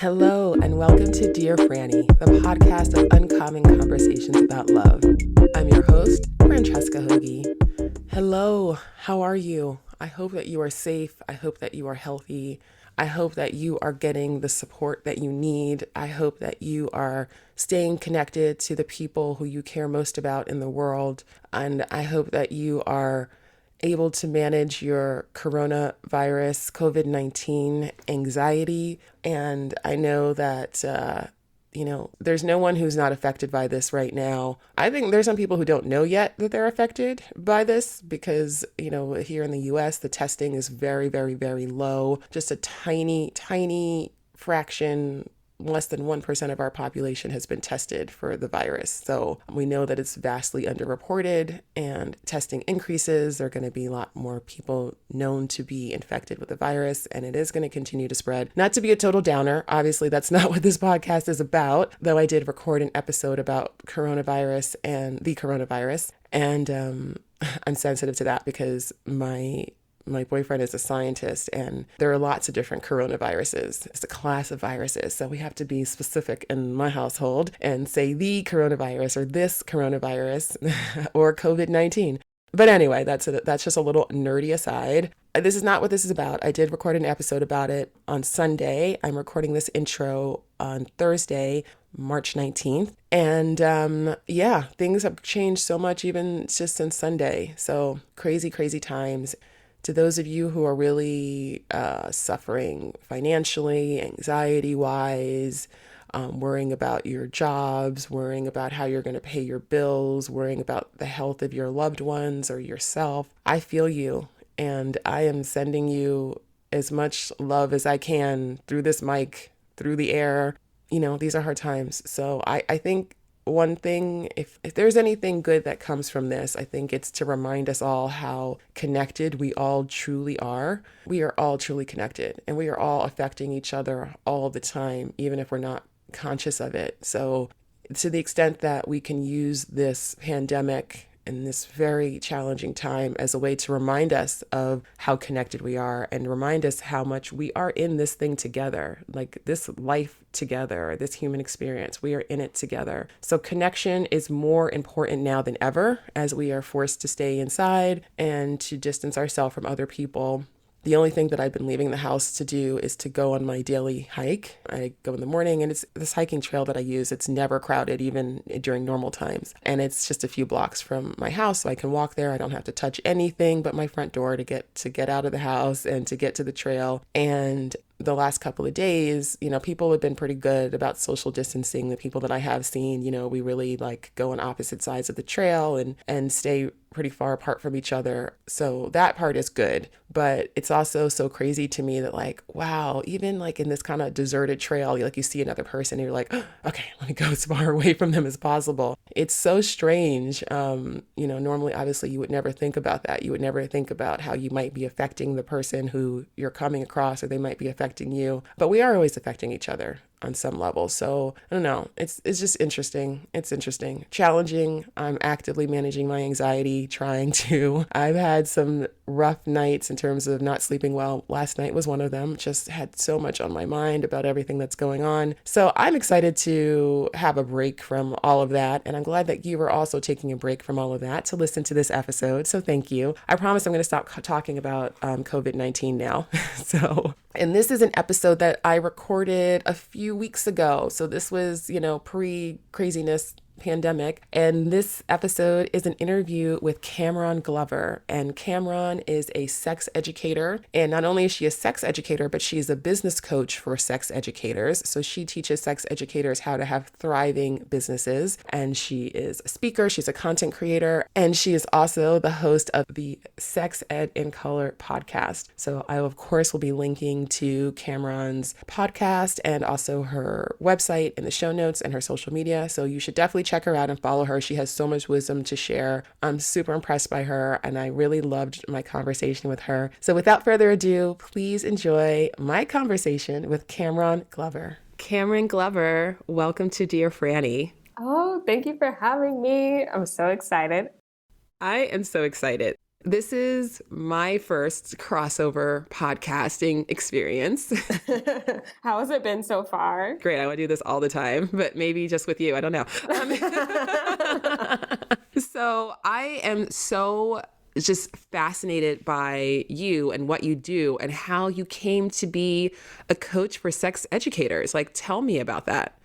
Hello, and welcome to Dear Franny, the podcast of uncommon conversations about love. I'm your host, Francesca HERE. Hello, how are you? I hope that you are safe. I hope that you are healthy. I hope that you are getting the support that you need. I hope that you are staying connected to the people who you care most about in the world. And I hope that you are able to manage your coronavirus, COVID-19 anxiety. And I know that, there's no one who's not affected by this right now. I think there's some people who don't know yet that they're affected by this because, here in the US, the testing is very, very, very low. Just a tiny, tiny fraction, less than 1% of our population has been tested for the virus. So we know that it's vastly underreported, and testing increases. There are going to be a lot more people known to be infected with the virus, and it is going to continue to spread. Not to be a total downer. Obviously, that's not what this podcast is about, though I did record an episode about coronavirus and the coronavirus. And I'm sensitive to that because my boyfriend is a scientist, and there are lots of different coronaviruses. It's a class of viruses. So we have to be specific in my household and say the coronavirus or this coronavirus or COVID-19. But anyway, that's just a little nerdy aside. This is not what this is about. I did record an episode about it on Sunday. I'm recording this intro on Thursday, March 19th. And things have changed so much even just since Sunday. So crazy, crazy times. To those of you who are really suffering financially, anxiety-wise, worrying about your jobs, worrying about how you're going to pay your bills, worrying about the health of your loved ones or yourself, I feel you. And I am sending you as much love as I can through this mic, through the air. These are hard times. So I think one thing, if there's anything good that comes from this, I think it's to remind us all how connected we all truly are. We are all truly connected, and we are all affecting each other all the time, even if we're not conscious of it. So to the extent that we can use this pandemic in this very challenging time as a way to remind us of how connected we are and remind us how much we are in this thing together, like this life together, this human experience, we are in it together. So connection is more important now than ever as we are forced to stay inside and to distance ourselves from other people. The only thing that I've been leaving the house to do is to go on my daily hike. I go in the morning, and it's this hiking trail that I use. It's never crowded, even during normal times. And it's just a few blocks from my house, so I can walk there. I don't have to touch anything but my front door to get out of the house and to get to the trail. And the last couple of days, people have been pretty good about social distancing. The people that I have seen, we really go on opposite sides of the trail and stay pretty far apart from each other. So that part is good. But it's also so crazy to me that wow, even in this kind of deserted trail, you see another person and you're like, oh, okay, let me go as far away from them as possible. It's so strange. Normally, obviously, you would never think about that. You would never think about how you might be affecting the person who you're coming across, or they might be affecting you. But we are always affecting each other on some level. So I don't know. It's just interesting. It's interesting, challenging. I'm actively managing my anxiety, I've had some rough nights in terms of not sleeping well. Last night was one of them. Just had so much on my mind about everything that's going on. So I'm excited to have a break from all of that. And I'm glad that you were also taking a break from all of that to listen to this episode. So thank you. I promise I'm going to stop talking about COVID-19 now. And this is an episode that I recorded a few weeks ago. So this was, pre-craziness pandemic. And this episode is an interview with Cameron Glover. And Cameron is a sex educator. And not only is she a sex educator, but she's a business coach for sex educators. So she teaches sex educators how to have thriving businesses. And she is a speaker. She's a content creator. And she is also the host of the Sex Ed in Color podcast. So I, of course, will be linking to Cameron's podcast and also her website in the show notes and her social media. So you should definitely check her out and follow her. She has so much wisdom to share. I'm super impressed by her, and I really loved my conversation with her. So without further ado, please enjoy my conversation with Cameron Glover. Cameron Glover, welcome to Dear Franny. Oh, thank you for having me. I'm so excited. I am so excited. This is my first crossover podcasting experience. How has it been so far? Great. I want to do this all the time, but maybe just with you. I don't know. So I am so just fascinated by you and what you do and how you came to be a coach for sex educators. Like, tell me about that.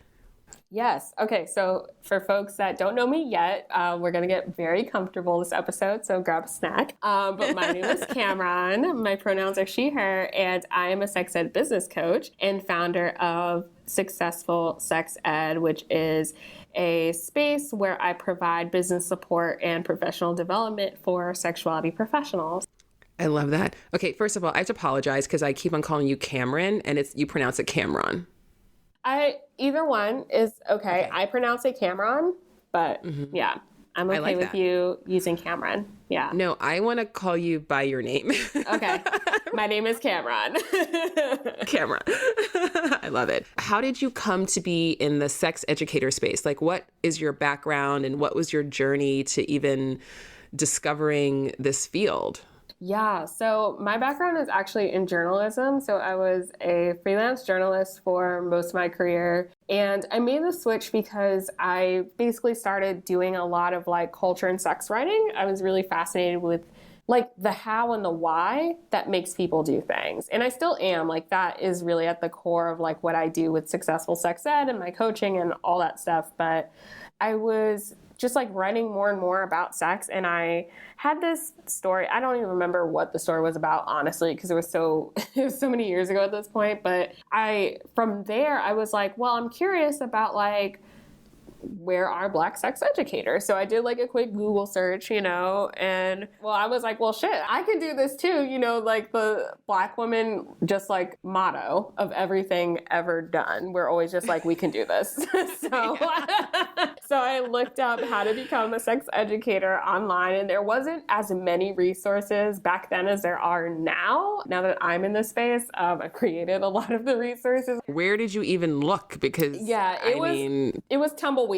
Yes. Okay. So for folks that don't know me yet, we're going to get very comfortable this episode. So grab a snack. But my name is Cameron. My pronouns are she, her, and I am a sex ed business coach and founder of Successful Sex Ed, which is a space where I provide business support and professional development for sexuality professionals. I love that. Okay. First of all, I have to apologize because I keep on calling you Cameron and you pronounce it Cameron. Either one is okay. I pronounce it Cameron, but yeah, I'm okay with you using Cameron. Yeah. No, I want to call you by your name. Okay. My name is Cameron. Cameron. I love it. How did you come to be in the sex educator space? Like, what is your background and what was your journey to even discovering this field? Yeah, so my background is actually in journalism. So I was a freelance journalist for most of my career. And I made the switch because I basically started doing a lot of like culture and sex writing. I was really fascinated with like the how and the why that makes people do things. And I still am. Like that is really at the core of like what I do with Successful Sex Ed and my coaching and all that stuff. But I was just like writing more and more about sex. And I had this story. I don't even remember what the story was about, honestly, because it was so many years ago at this point. But from there, I was like, well, I'm curious about like, where are Black sex educators? So I did like a quick Google search, and well, I was like, well, shit, I could do this too, like the Black woman just like motto of everything ever done. We're always just like, we can do this. So I looked up how to become a sex educator online, and there wasn't as many resources back then as there are now. Now that I'm in this space, I created a lot of the resources. Where did you even look? Because it was tumbleweeds.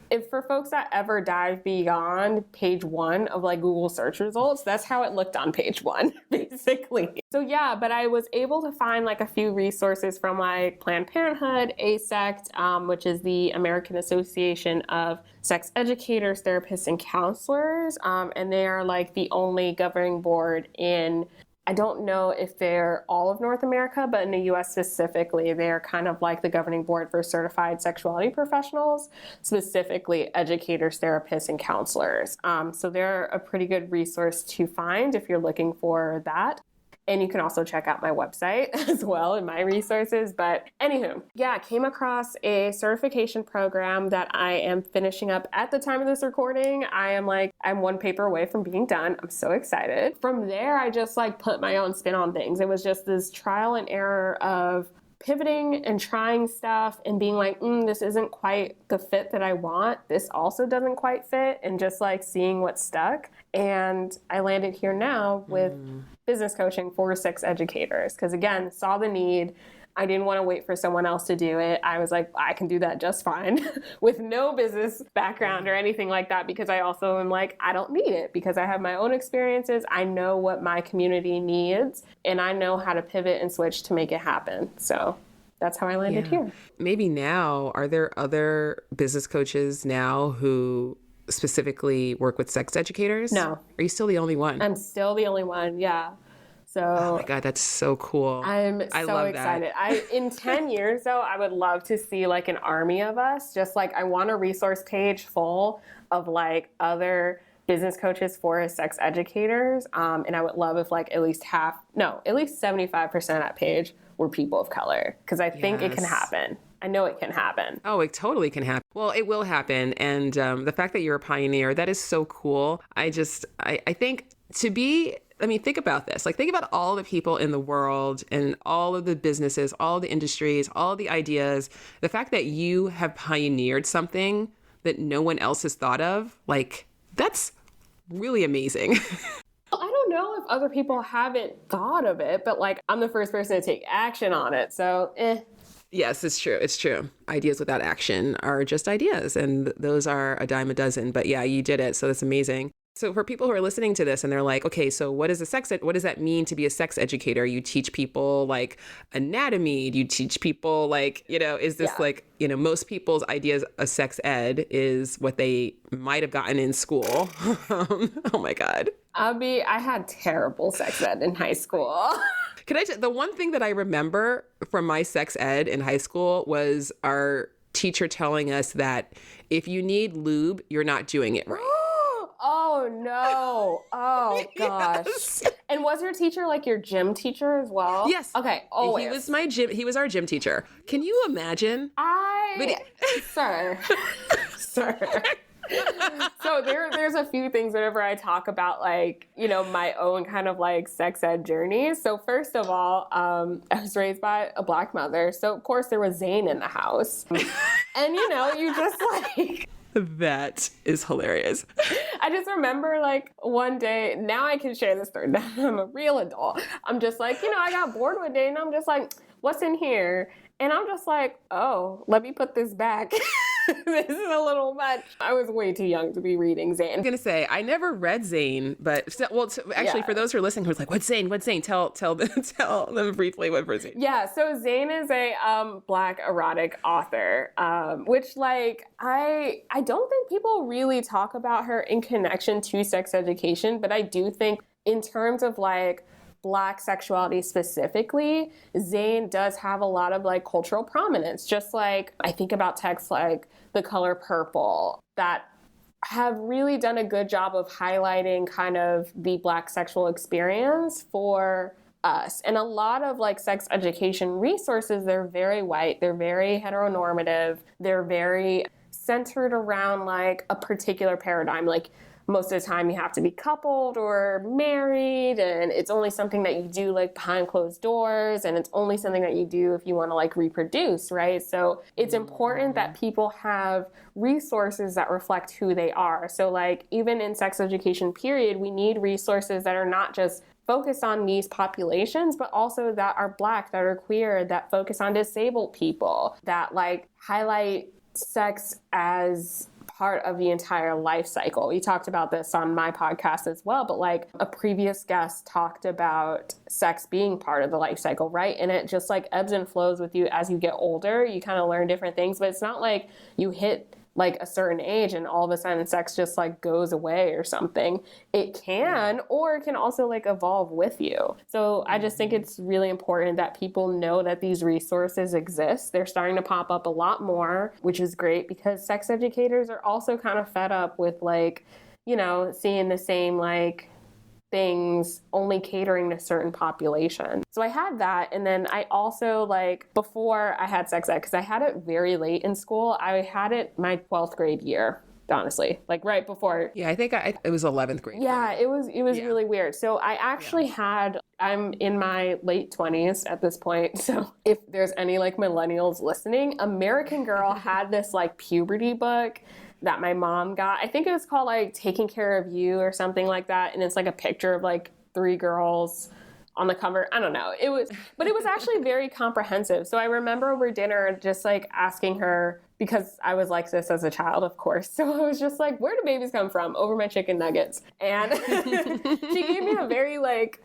If for folks that ever dive beyond page 1 of like Google search results, that's how it looked on page 1, basically. So yeah, but I was able to find like a few resources from like Planned Parenthood, ASECT, which is the American Association of Sex Educators, Therapists, and Counselors. And they are like the only governing board in, I don't know if they're all of North America, but in the US specifically, they're kind of like the governing board for certified sexuality professionals, specifically educators, therapists, and counselors. So they're a pretty good resource to find if you're looking for that. And you can also check out my website as well and my resources. But anywho, yeah, I came across a certification program that I am finishing up at the time of this recording. I'm one paper away from being done. I'm so excited. From there, I just like put my own spin on things. It was just this trial and error of pivoting and trying stuff and being like, this isn't quite the fit that I want. This also doesn't quite fit, and just like seeing what stuck. And I landed here now with business coaching for sex educators. Because again, saw the need. I didn't want to wait for someone else to do it. I was like, I can do that just fine with no business background or anything like that, because I also am like, I don't need it because I have my own experiences. I know what my community needs, and I know how to pivot and switch to make it happen. So that's how I landed here. Maybe now, are there other business coaches now who specifically work with sex educators? No. Are you still the only one? I'm still the only one, yeah. So, oh my God, that's so cool. I'm so excited. In 10 years though, I would love to see like an army of us. Just like I want a resource page full of like other business coaches for sex educators. And I would love if like at least 75% of that page were people of color. Because I think it can happen. I know it can happen. Oh, it totally can happen. Well, it will happen. And the fact that you're a pioneer, that is so cool. I think think about this. Like, think about all the people in the world and all of the businesses, all the industries, all the ideas. The fact that you have pioneered something that no one else has thought of, like, that's really amazing. I don't know if other people haven't thought of it, but like, I'm the first person to take action on it. So, Yes, it's true. It's true. Ideas without action are just ideas, and those are a dime a dozen. But yeah, you did it. So that's amazing. So for people who are listening to this and they're like, okay, so what does that mean to be a sex educator? You teach people like anatomy. Do you teach people like, is this like, most people's ideas of sex ed is what they might have gotten in school. Oh my God. I had terrible sex ed in high school. The one thing that I remember from my sex ed in high school was our teacher telling us that if you need lube, you're not doing it right. Oh no. Oh gosh. Yes. And was your teacher like your gym teacher as well? Yes. Okay. Always. He was our gym teacher. Can you imagine? Sir. So there's a few things whenever I talk about like, my own kind of like sex ed journey. So first of all, I was raised by a Black mother. So of course there was Zane in the house. And you just like... That is hilarious. I just remember like one day, now I can share this story. Now I'm a real adult. I'm just like, I got bored one day and I'm just like, what's in here? And I'm just like, oh, let me put this back. This is a little much. I was way too young to be reading Zane. I'm going to say, I never read Zane, but for those who are listening who's like, what's Zane? Tell them briefly what for Zane. Yeah, so Zane is a Black erotic author, which like, I don't think people really talk about her in connection to sex education, but I do think in terms of like, Black sexuality specifically, Zane does have a lot of like cultural prominence. Just like I think about texts like The Color Purple that have really done a good job of highlighting kind of the Black sexual experience for us. And a lot of like sex education resources, they're very white, they're very heteronormative, they're very centered around like a particular paradigm. Like most of the time you have to be coupled or married, and it's only something that you do like behind closed doors, and it's only something that you do if you want to like reproduce, right? So it's important that people have resources that reflect who they are. So like even in sex education period, we need resources that are not just focused on these populations, but also that are Black, that are queer, that focus on disabled people, that like highlight sex as part of the entire life cycle. We talked about this on my podcast as well, but like a previous guest talked about sex being part of the life cycle, right? And it just like ebbs and flows with you as you get older. You kind of learn different things, but it's not like you hit like a certain age and all of a sudden sex just like goes away or something. It can, or it can also like evolve with you. So I just think it's really important that people know that these resources exist. They're starting to pop up a lot more, which is great because sex educators are also kind of fed up with like, seeing the same like things only catering to certain population. So I had that. And then I also like, before I had sex ed, because I had it very late in school, I had it my 12th grade year, honestly, like right before. Yeah, I think it was 11th grade. Yeah, it was really weird. So I actually I'm in my late 20s at this point. So if there's any like millennials listening, American Girl had this like puberty book that my mom got. I think it was called like Taking Care of You or something like that. And it's like a picture of like 3 girls on the cover. I don't know. It was actually very comprehensive. So I remember over dinner just like asking her, because I was like this as a child, of course. So I was just like, where do babies come from? Over my chicken nuggets. And she gave me a very like,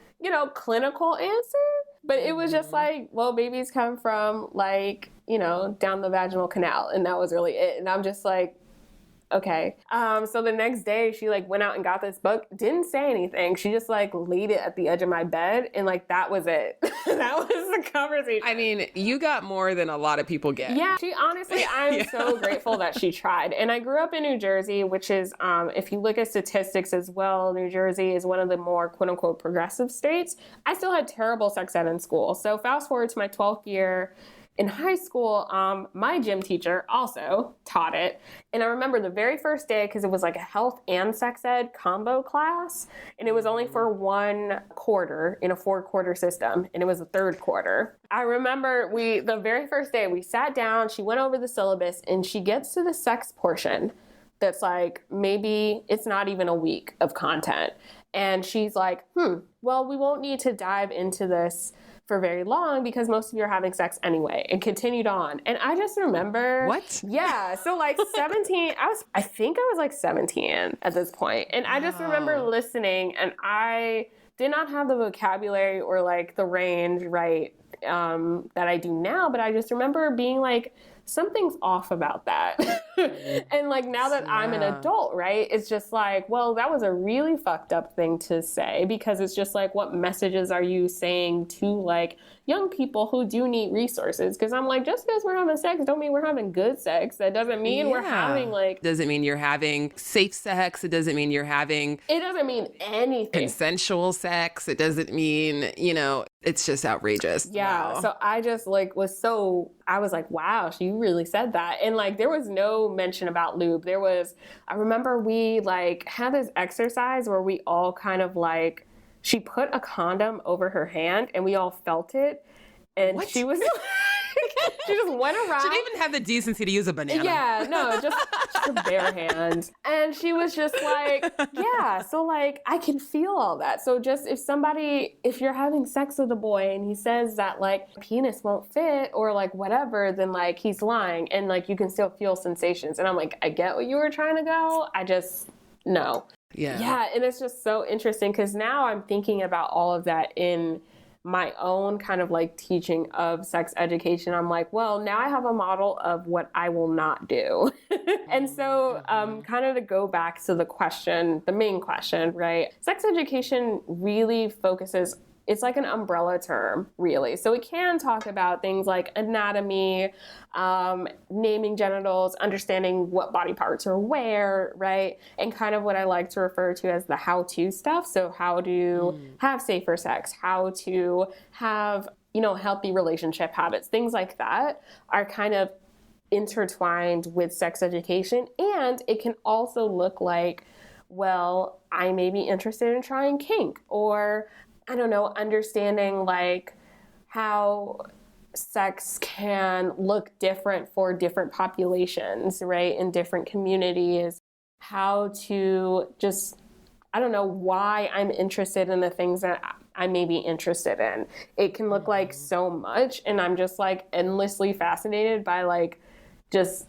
clinical answer. But it was just like, well, babies come from like, down the vaginal canal. And that was really it. And I'm just like, okay. So the next day she like went out and got this book, didn't say anything. She just like laid it at the edge of my bed and like, that was it. That was the conversation. I mean, you got more than a lot of people get. Yeah. She honestly, I'm so grateful that she tried. And I grew up in New Jersey, which is, if you look at statistics as well, New Jersey is one of the more quote unquote progressive states. I still had terrible sex ed in school. So fast forward to my 12th year, in high school, my gym teacher also taught it. And I remember the very first day, because it was like a health and sex ed combo class, and it was only for 1 quarter in a 4-quarter system, and it was the 3rd quarter. I remember the very first day we sat down, she went over the syllabus, and she gets to the sex portion that's like, maybe it's not even a week of content. And she's like, well, we won't need to dive into this for very long because most of you are having sex anyway, and continued on. And I just remember. What? Yeah. So like 17, I think I was like 17 at this point. And I just remember listening, and I did not have the vocabulary or like the range, right, that I do now. But I just remember being like, something's off about that. And like now that I'm an adult, right, it's just like, well, that was a really fucked up thing to say, because it's just like, what messages are you saying to like young people who do need resources? Because I'm like, just because we're having sex don't mean we're having good sex. That doesn't mean we're having like... Doesn't mean you're having safe sex. It doesn't mean you're having... It doesn't mean anything. Consensual sex. It doesn't mean, it's just outrageous. Yeah. Wow. So I just like I was like, wow, she really said that. And like, there was no mention about lube. I remember we like had this exercise where we all kind of like, she put a condom over her hand and we all felt it. And she was she just went around. She didn't even have the decency to use a banana. Yeah, no, just her bare hand. And she was just like, yeah, so like I can feel all that. So just if you're having sex with a boy and he says that like penis won't fit or like whatever, then like he's lying, and like you can still feel sensations. And I'm like, I get what you were trying to go. I just, no. Yeah. Yeah, and it's just so interesting because now I'm thinking about all of that in my own kind of like teaching of sex education. I'm like, well, now I have a model of what I will not do. And so kind of to go back to the main question, right? Sex education really focuses, it's like an umbrella term, really. So we can talk about things like anatomy, naming genitals, understanding what body parts are where, right? And kind of what I like to refer to as the how-to stuff. So how to have safer sex, how to have, healthy relationship habits, things like that are kind of intertwined with sex education. And it can also look like, well, I may be interested in trying kink, or I don't know, understanding like how sex can look different for different populations, right? In different communities, how to just, I don't know, why I'm interested in the things that I may be interested in. It can look like so much, and I'm just like endlessly fascinated by like just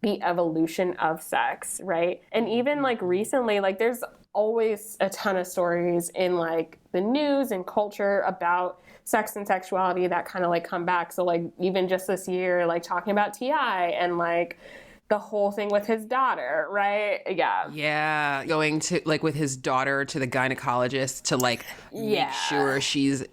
the evolution of sex, right? And even like recently, like there's always a ton of stories in like the news and culture about sex and sexuality that kind of like come back. So like even just this year, like talking about T.I. and like the whole thing with his daughter, right? Yeah. Yeah. Going to like with his daughter to the gynecologist to like make sure she's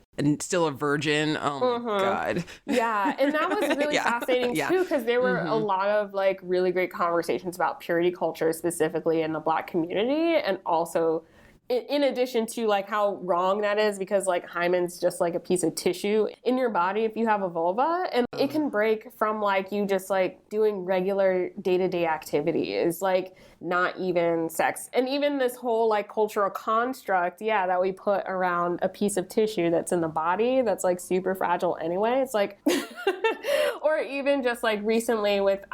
still a virgin. Oh my God. Yeah. And that was really fascinating too, because there were a lot of like really great conversations about purity culture, specifically in the Black community, and also in addition to like how wrong that is, because like hymen's just like a piece of tissue in your body if you have a vulva, and it can break from like you just like doing regular day-to-day activities, like not even sex. And even this whole like cultural construct, that we put around a piece of tissue that's in the body that's like super fragile anyway. It's like, or even just like recently with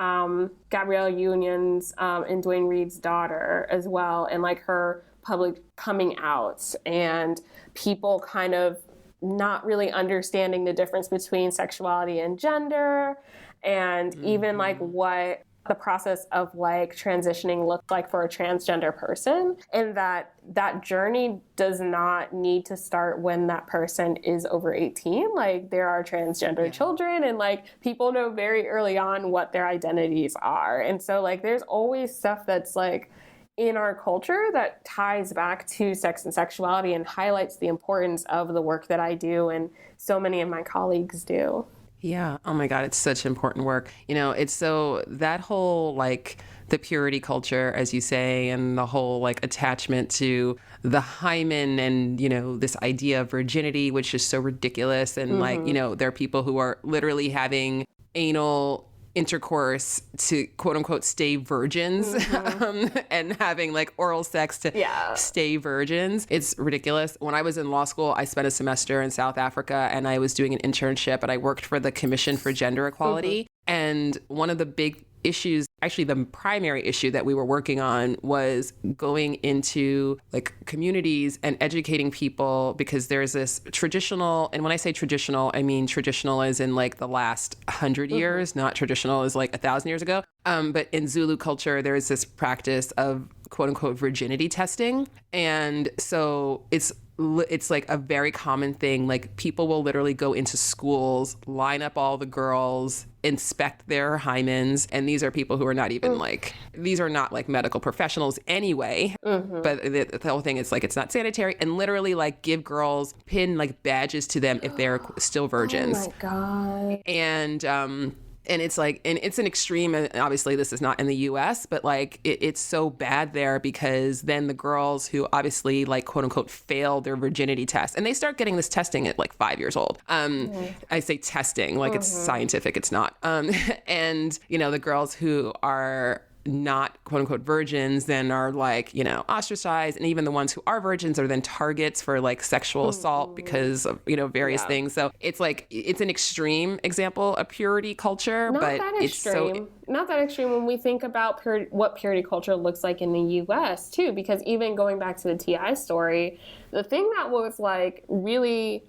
Gabrielle Union's and Dwayne Reed's daughter as well, and like her public coming out and people kind of not really understanding the difference between sexuality and gender, and even like what the process of like transitioning looked like for a transgender person, and that journey does not need to start when that person is over 18. Like there are transgender children, and like people know very early on what their identities are. And so like there's always stuff that's like in our culture that ties back to sex and sexuality and highlights the importance of the work that I do and so many of my colleagues do. Yeah. Oh my God. It's such important work. It's so that whole like the purity culture, as you say, and the whole like attachment to the hymen and, this idea of virginity, which is so ridiculous. And like, there are people who are literally having anal intercourse to quote unquote stay virgins and having like oral sex to stay virgins. It's ridiculous. When I was in law school, I spent a semester in South Africa and I was doing an internship, and I worked for the Commission for Gender Equality. And one of the big issues, actually the primary issue that we were working on was going into like communities and educating people, because there's this traditional, and when I say traditional, I mean traditional as in like the last 100 years, not traditional as like 1,000 years ago. But in Zulu culture, there is this practice of quote unquote virginity testing. And so it's like a very common thing. Like people will literally go into schools, line up all the girls, inspect their hymens. And these are people who are not even like, these are not like medical professionals anyway. But the whole thing is like, it's not sanitary, and literally like give girls, pin like badges to them if they're still virgins. Oh my God. And it's like, and it's an extreme, and obviously this is not in the US, but like it's so bad there, because then the girls who obviously like quote unquote fail their virginity test, and they start getting this testing at like 5 years old. I say testing, like it's scientific, it's not. And you know, the girls who are not quote unquote virgins then are like, you know, ostracized, and even the ones who are virgins are then targets for like sexual assault because of, you know, various things. So it's like, it's an extreme example of purity culture, but it's so not that extreme when we think about what purity culture looks like in the US too, because even going back to the TI story, the thing that was like really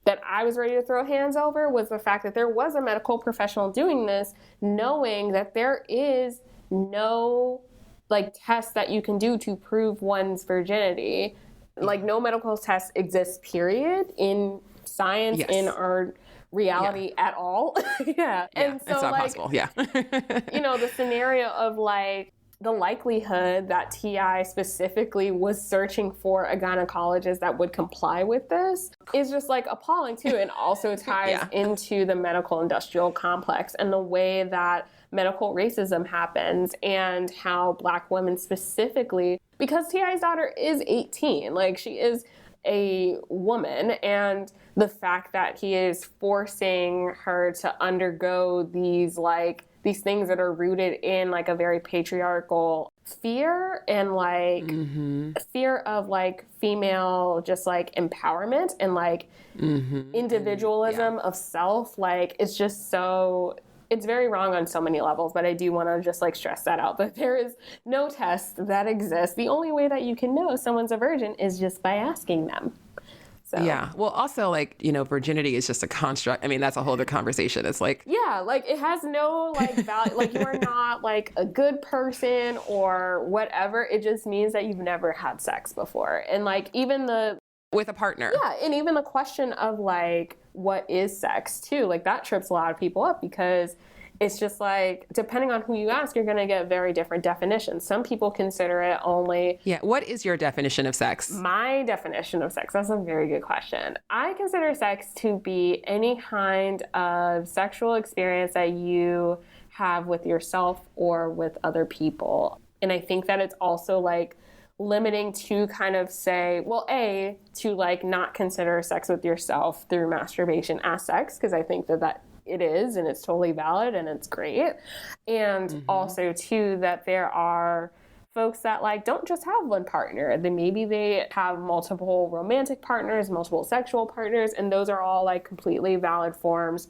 that I was ready to throw hands over was the fact that there was a medical professional doing this, knowing that there is no like test that you can do to prove one's virginity. Like no medical test exists, period, in science, in our reality at all. And so it's not like, possible. you know, the scenario of like the likelihood that TI specifically was searching for a gynecologist that would comply with this is just like appalling too, and also ties into the medical industrial complex and the way that medical racism happens, and how Black women specifically, because TI's daughter is 18, like she is a woman, and the fact that he is forcing her to undergo these things that are rooted in like a very patriarchal fear and like fear of like female just like empowerment and like individualism of self, like it's just so, it's very wrong on so many levels. But I do want to just like stress that out, that there is no test that exists. The only way that you can know someone's a virgin is just by asking them. So. Yeah. Well, also, like, you know, virginity is just a construct. I mean, that's a whole other conversation. It's like... Yeah, like, it has no, like, value. Like, you are not, like, a good person or whatever. It just means that you've never had sex before. And, like, even the... With a partner. Yeah, and even the question of, like, what is sex, too? Like, that trips a lot of people up, because... It's just like, depending on who you ask, you're going to get very different definitions. Some people consider it only... Yeah. What is your definition of sex? My definition of sex, that's a very good question. I consider sex to be any kind of sexual experience that you have with yourself or with other people. And I think that it's also like limiting to kind of say, well, to like not consider sex with yourself through masturbation as sex, because I think that it is, and it's totally valid and it's great. And also too, that there are folks that like don't just have one partner. Then maybe they have multiple romantic partners, multiple sexual partners, and those are all like completely valid forms.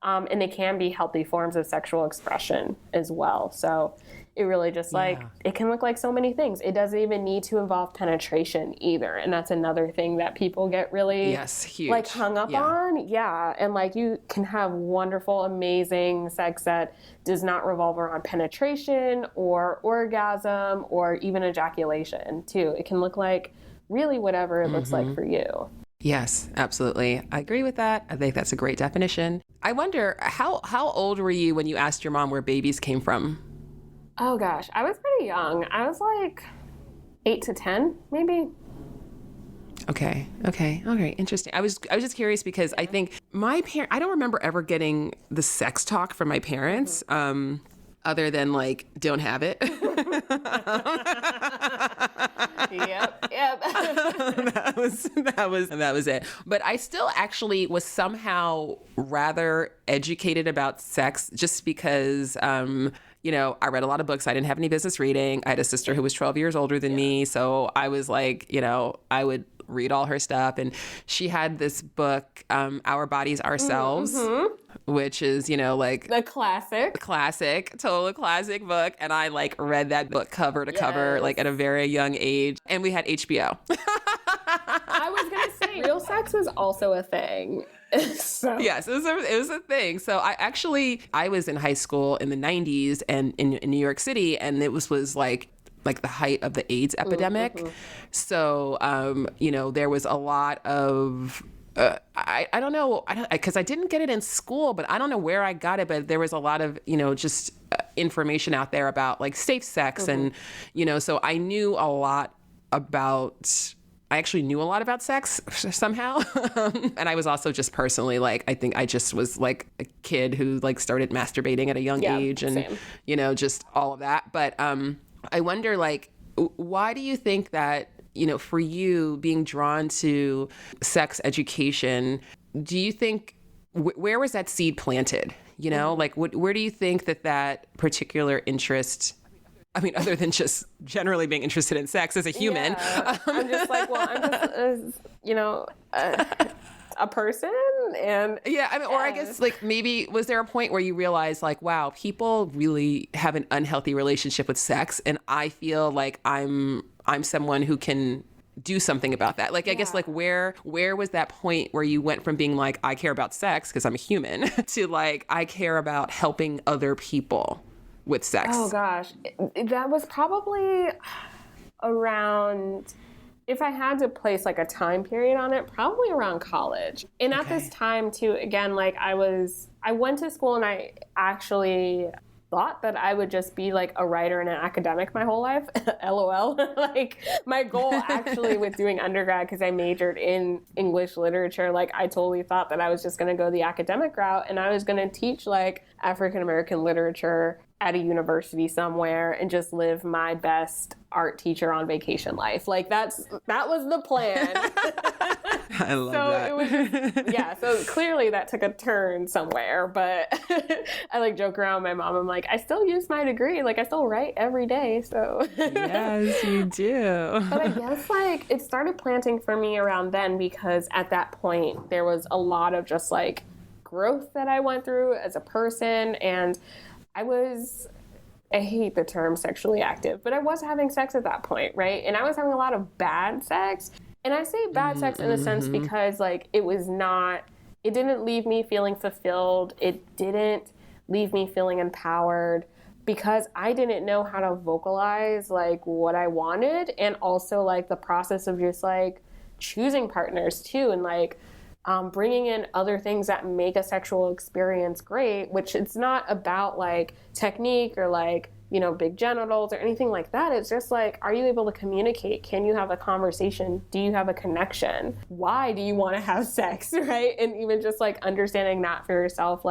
And they can be healthy forms of sexual expression as well. So it really just like, it can look like so many things. It doesn't even need to involve penetration either. And that's another thing that people get really huge. Like hung up on. Yeah. And like you can have wonderful, amazing sex that does not revolve around penetration or orgasm or even ejaculation too. It can look like really whatever it looks like for you. Yes, absolutely. I agree with that. I think that's a great definition. I wonder, how old were you when you asked your mom where babies came from? Oh gosh, I was pretty young. I was like 8 to 10, maybe. Okay. Interesting. I was just curious because I think I don't remember ever getting the sex talk from my parents, other than like, don't have it. Yep. that was it. But I still actually was somehow rather educated about sex just because, you know, I read a lot of books. I didn't have any business reading. I had a sister who was 12 years older than me. So I was like, you know, I would read all her stuff. And she had this book, Our Bodies, Ourselves. which is, like the classic, total classic book. And I like read that book cover to cover, like at a very young age. And we had HBO. I was going to say, real sex was also a thing. So. Yes, it was a thing. So I was in high school in the 90s and in New York City, and it was like the height of the AIDS epidemic. Mm-hmm. So, there was a lot of, I don't know, because I didn't get it in school, but I don't know where I got it, but there was a lot of, just information out there about like safe sex. Mm-hmm. And, so I actually knew a lot about sex somehow. And I was also just personally I think I just was like a kid who like started masturbating at a young age and, same. Just all of that. But, I wonder, why do you think that, for you being drawn to sex education, do you think, where was that seed planted? Where do you think that particular interest, I mean, other than just generally being interested in sex as a human? Yeah. I'm just a person. And yeah, I mean, or I guess maybe was there a point where you realized wow, people really have an unhealthy relationship with sex, and I feel like I'm someone who can do something about that. I guess where was that point where you went from being I care about sex because I'm a human to I care about helping other people with sex? Oh gosh, that was probably around, if I had to place a time period on it, probably around college. And at this time too, again, I went to school and I actually thought that I would just be a writer and an academic my whole life. LOL. My goal actually with doing undergrad, because I majored in English literature, I totally thought that I was just going to go the academic route and I was going to teach African American literature at a university somewhere and just live my best art teacher on vacation life. That was the plan. I love that. It was just, so clearly that took a turn somewhere, but I joke around with my mom. I'm I still use my degree. I still write every day. So yes, you do. But I guess it started planting for me around then, because at that point there was a lot of just growth that I went through as a person, and I hate the term sexually active, but I was having sex at that point, right? And I was having a lot of bad sex. And I say bad sex in a sense because it didn't leave me feeling fulfilled. It didn't leave me feeling empowered, because I didn't know how to vocalize what I wanted, and also the process of just choosing partners too, and bringing in other things that make a sexual experience great, which it's not about technique or big genitals or anything like that. It's just are you able to communicate? Can you have a conversation? Do you have a connection? Why do you want to have sex, right? And even just understanding that for yourself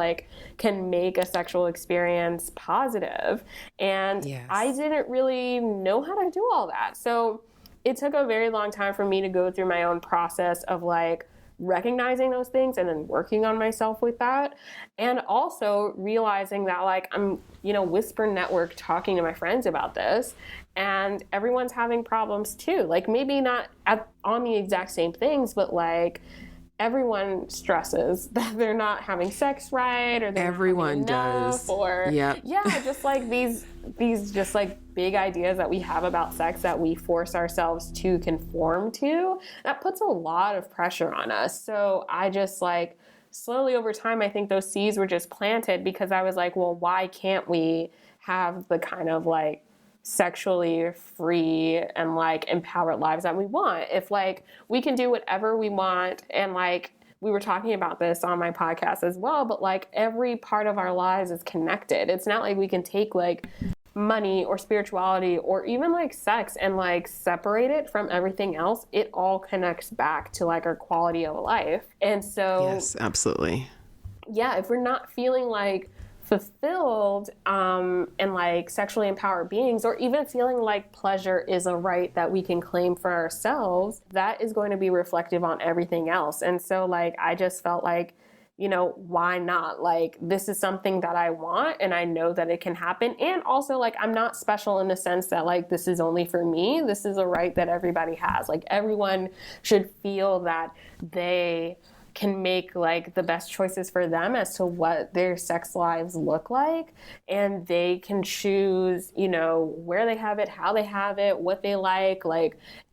can make a sexual experience positive. And yes. I didn't really know how to do all that. So it took a very long time for me to go through my own process of recognizing those things and then working on myself with that, and also realizing that I'm whisper network talking to my friends about this, and everyone's having problems too, maybe not on the exact same things, but everyone stresses that they're not having sex right, or everyone does, or just these just big ideas that we have about sex that we force ourselves to conform to, that puts a lot of pressure on us. So I just slowly over time, I think those seeds were just planted, because I was well, why can't we have the kind of sexually free and empowered lives that we want? If we can do whatever we want, and we were talking about this on my podcast as well, but every part of our lives is connected. It's not we can take money or spirituality or even sex and separate it from everything else. It all connects back to our quality of life. And so yes, absolutely. Yeah, if we're not feeling fulfilled and sexually empowered beings, or even feeling pleasure is a right that we can claim for ourselves, that is going to be reflective on everything else. And so I just felt why not? This is something that I want, and I know that it can happen. And also I'm not special in the sense that this is only for me. This is a right that everybody has. Everyone should feel that they can make like the best choices for them as to what their sex lives look like. And they can choose, you know, where they have it, how they have it, what they like,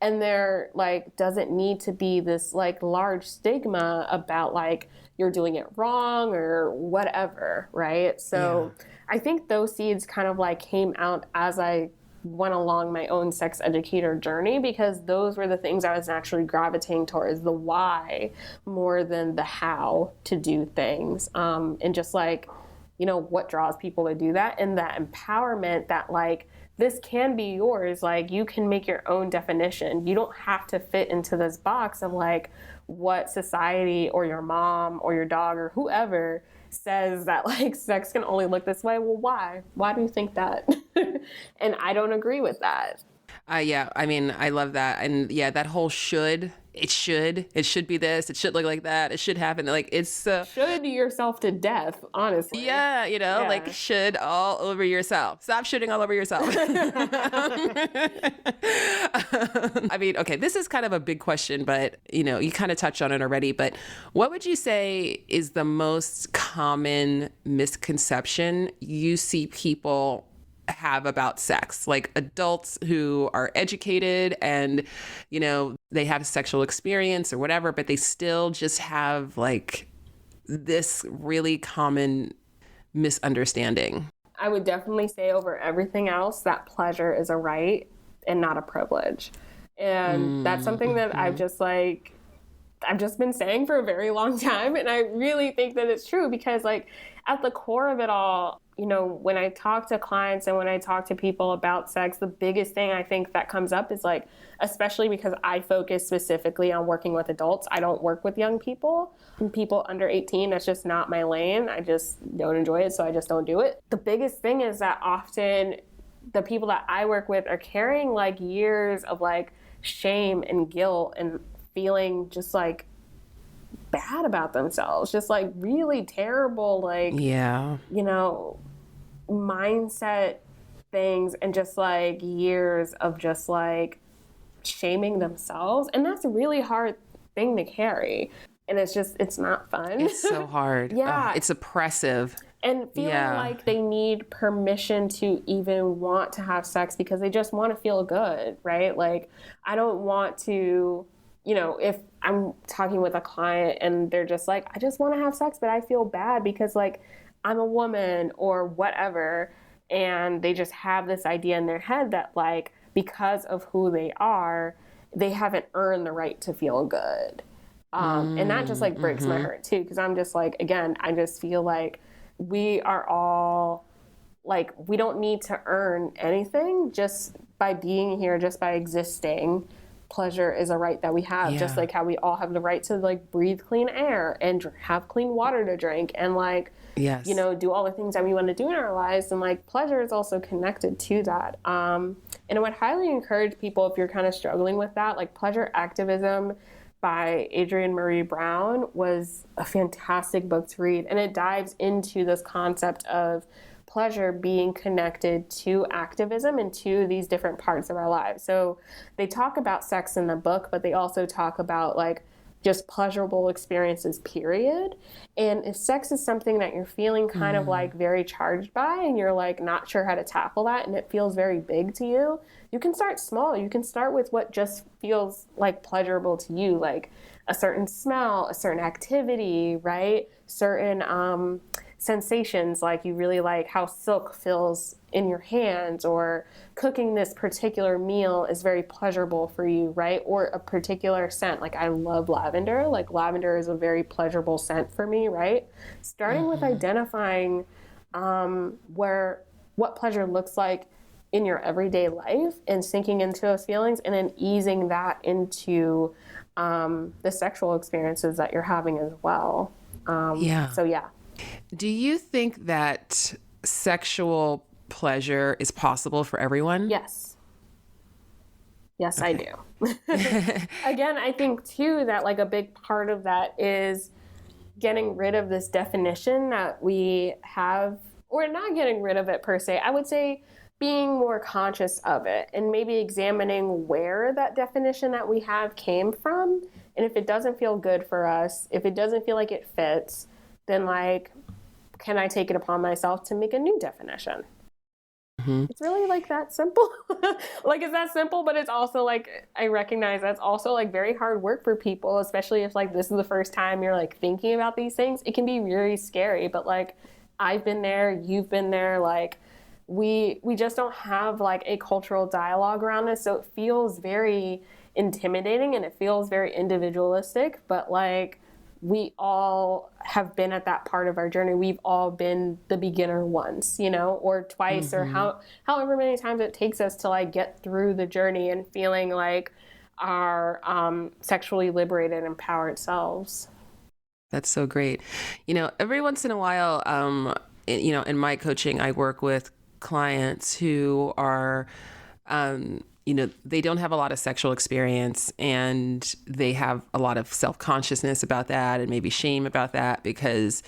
and there like doesn't need to be this like large stigma about like you're doing it wrong or whatever, right? So I think those seeds kind of like came out as I went along my own sex educator journey, because those were the things I was naturally gravitating towards, the why more than the how to do things. And just like, you know, what draws people to do that, and that empowerment that like, this can be yours. Like you can make your own definition. You don't have to fit into this box of like what society or your mom or your dog or whoever says that like sex can only look this way. Well, why? Why do you think that? And I don't agree with that. Yeah, I mean, I love that. And yeah, that whole it should be this, it should look like that, it should happen. Like it's should yourself to death, honestly. Yeah, you know, like should all over yourself. Stop shooting all over yourself. I mean, okay, this is kind of a big question, but you know, you kind of touched on it already, but what would you say is the most common misconception you see people have about sex, like adults who are educated and, you know, they have a sexual experience or whatever, but they still just have like this really common misunderstanding? I would definitely say over everything else that pleasure is a right and not a privilege. And that's something that I've just been saying for a very long time. And I really think that it's true, because like at the core of it all, you know, when I talk to clients and when I talk to people about sex, the biggest thing I think that comes up is like, especially because I focus specifically on working with adults. I don't work with young people and people under 18. That's just not my lane. I just don't enjoy it. So I just don't do it. The biggest thing is that often the people that I work with are carrying like years of like shame and guilt and feeling just like bad about themselves, just like really terrible, like, you know, mindset things, and just like years of just like shaming themselves. And that's a really hard thing to carry. And it's not fun. It's so hard. It's oppressive. And feeling like they need permission to even want to have sex because they just want to feel good, right? Like, I don't want to, you know, if I'm talking with a client and they're just like, I just want to have sex, but I feel bad because like I'm a woman or whatever. And they just have this idea in their head that like, because of who they are, they haven't earned the right to feel good. And that just like breaks my heart too. Cause I'm just like, again, I just feel like we are all like, we don't need to earn anything just by being here, just by existing. Pleasure is a right that we have, just like how we all have the right to like breathe clean air and have clean water to drink and like, you know, do all the things that we want to do in our lives. And like pleasure is also connected to that. And I would highly encourage people, if you're kind of struggling with that, like Pleasure Activism by Adrienne Marie Brown was a fantastic book to read. And it dives into this concept of pleasure being connected to activism and to these different parts of our lives. So they talk about sex in the book, but they also talk about like just pleasurable experiences, period. And if sex is something that you're feeling kind of like very charged by and you're like not sure how to tackle that and it feels very big to you, you can start small. You can start with what just feels like pleasurable to you, like a certain smell, a certain activity, right? Certain sensations, like you really like how silk feels in your hands, or cooking this particular meal is very pleasurable for you, right? Or a particular scent, like I love lavender. Like lavender is a very pleasurable scent for me, right? Starting with identifying what pleasure looks like in your everyday life and sinking into those feelings, and then easing that into the sexual experiences that you're having as well. So yeah. Do you think that sexual pleasure is possible for everyone? Yes. Yes, okay. I do. Again, I think too that like a big part of that is getting rid of this definition that we have, or not getting rid of it per se. I would say being more conscious of it and maybe examining where that definition that we have came from And if it doesn't feel good for us, if it doesn't feel like it fits, then like, can I take it upon myself to make a new definition? It's really like that simple. Like, it's that simple, but it's also like, I recognize that's also like very hard work for people, especially if like this is the first time you're like thinking about these things. It can be really scary, but like, I've been there, you've been there, like we just don't have like a cultural dialogue around this. So it feels very intimidating and it feels very individualistic, but like, we all have been at that part of our journey. We've all been the beginner once, you know, or twice, or however many times it takes us to like get through the journey and feeling like our sexually liberated, empowered selves. That's so great. You know, every once in a while, you know, in my coaching, I work with clients who are, you know, they don't have a lot of sexual experience and they have a lot of self-consciousness about that and maybe shame about that because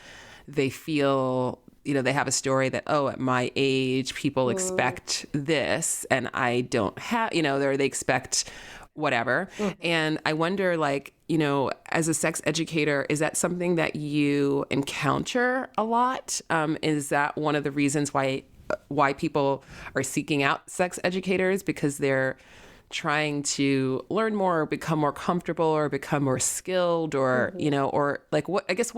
they feel, you know, they have a story that, oh, at my age, people expect this and I don't have, you know, they expect whatever. And I wonder, like, you know, as a sex educator, is that something that you encounter a lot? Is that one of the reasons why people are seeking out sex educators, because they're trying to learn more or become more comfortable or become more skilled or, you know, or like what, I guess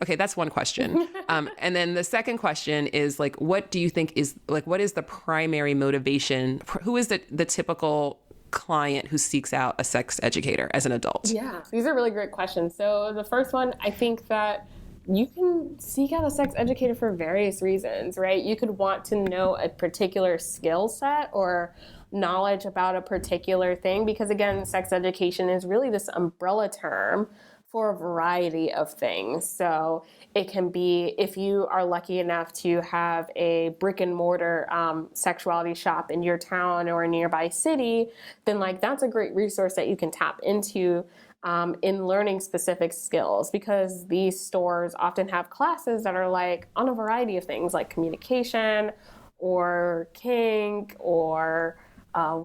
okay, that's one question. And then the second question is like, what do you think is like, what is the primary motivation? Who is the typical client who seeks out a sex educator as an adult? Yeah, these are really great questions. So the first one, I think that you can seek out a sex educator for various reasons, right? You could want to know a particular skill set or knowledge about a particular thing, because again, sex education is really this umbrella term for a variety of things. So it can be, if you are lucky enough to have a brick and mortar sexuality shop in your town or a nearby city, then like that's a great resource that you can tap into in learning specific skills, because these stores often have classes that are like on a variety of things like communication or kink or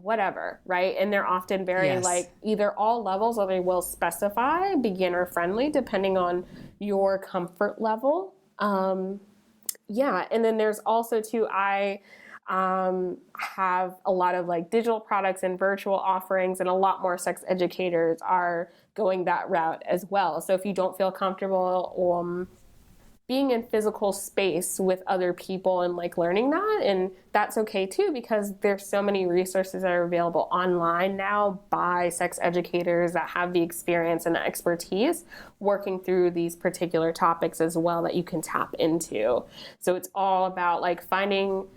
whatever, right? And they're often very like either all levels, or they will specify beginner friendly depending on your comfort level. Yeah, and then there's also too, I have a lot of like digital products and virtual offerings, and a lot more sex educators are going that route as well. So if you don't feel comfortable being in physical space with other people and like learning that, and that's okay too, because there's so many resources that are available online now by sex educators that have the experience and the expertise working through these particular topics as well that you can tap into. So it's all about like finding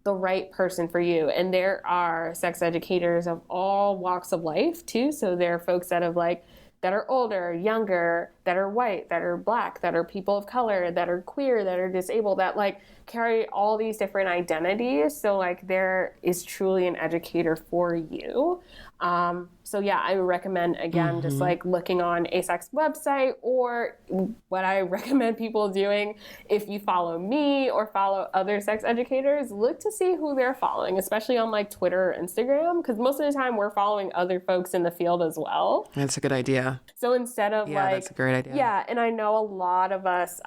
the right person for you. And there are sex educators of all walks of life too. So there are folks that are older, younger, that are white, that are Black, that are people of color, that are queer, that are disabled, that like carry all these different identities. So like there is truly an educator for you. So yeah, I would recommend, again, just like looking on ASAC's website, or what I recommend people doing, if you follow me or follow other sex educators, look to see who they're following, especially on like Twitter or Instagram, because most of the time we're following other folks in the field as well. That's a good idea. So instead of that's a great idea. Yeah, and I know a lot of us,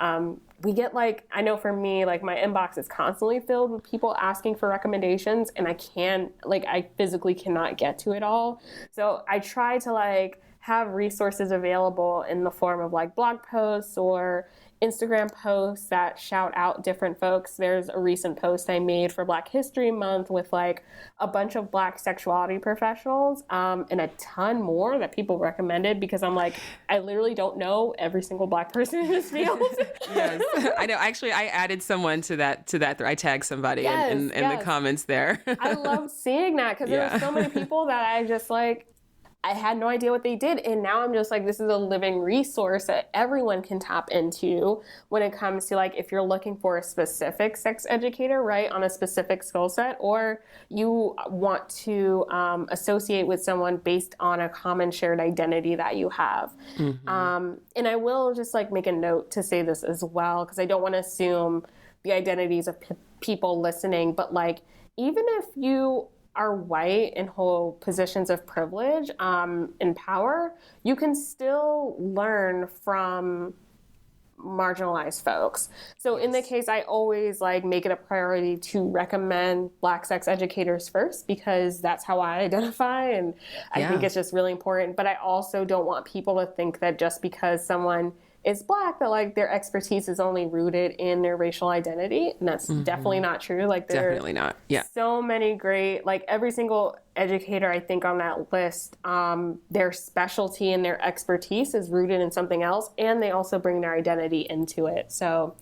we get like, I know for me, like my inbox is constantly filled with people asking for recommendations, and I physically cannot get to it all. So I try to like have resources available in the form of like blog posts or Instagram posts that shout out different folks. There's a recent post I made for Black History Month with like a bunch of Black sexuality professionals and a ton more that people recommended, because I'm like, I literally don't know every single Black person in this field. Yes, I know. Actually, I added someone to that. I tagged somebody in the comments there. I love seeing that, because there were so many people that I just like, I had no idea what they did. And now I'm just like, this is a living resource that everyone can tap into when it comes to like, if you're looking for a specific sex educator, right, on a specific skill set, or you want to associate with someone based on a common shared identity that you have. And I will just like make a note to say this as well, because I don't want to assume the identities of people listening, but like, even if you are white and hold positions of privilege and power, you can still learn from marginalized folks. So in the case, I always like make it a priority to recommend Black sex educators first, because that's how I identify. And I think it's just really important. But I also don't want people to think that just because someone is Black, that like their expertise is only rooted in their racial identity. And that's definitely not true. Like definitely not. Yeah. So many great, like every single educator I think on that list, their specialty and their expertise is rooted in something else. And they also bring their identity into it. So